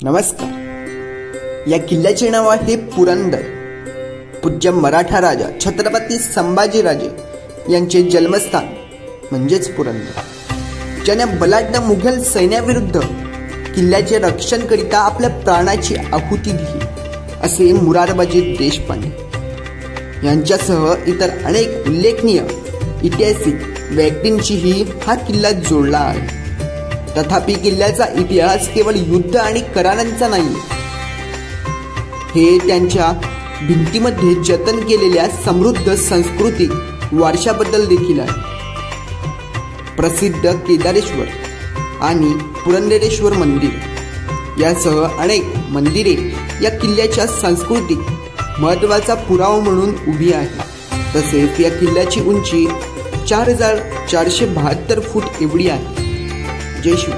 नमस्कार। या किल्ल्याचे नाव आहे पुरंदर। पूज्य मराठा राजा छत्रपती संभाजीराजे यांचे जन्मस्थान म्हणजेच पुरंदर, ज्याने बलाढ्य मुघल सैन्याविरुद्ध किल्ल्याचे रक्षण करिता आपल्या प्राणाची आहुती दिली, असे मुरारबाजी देशपांडे यांच्यासह इतर अनेक उल्लेखनीय ऐतिहासिक व्यक्तींशीही हा किल्ला जोडला आहे। तथापि किल्ल्याचा इतिहास केवळ युद्ध आणि करारांचा नाही, हे त्यांच्या भिंतीमध्ये जतन केलेल्या समृद्ध सांस्कृतिक वारशाबद्दल देखील आहे। प्रसिद्ध केदारेश्वर आणि पुरंदरेश्वर मंदिर यासह अनेक मंदिरे या किल्ल्याच्या सांस्कृतिक महत्त्वाचा पुरावा म्हणून उभी आहेत। तसेच या किल्ल्याची उंची 4472 फूट एवढी आहे। जय शिव।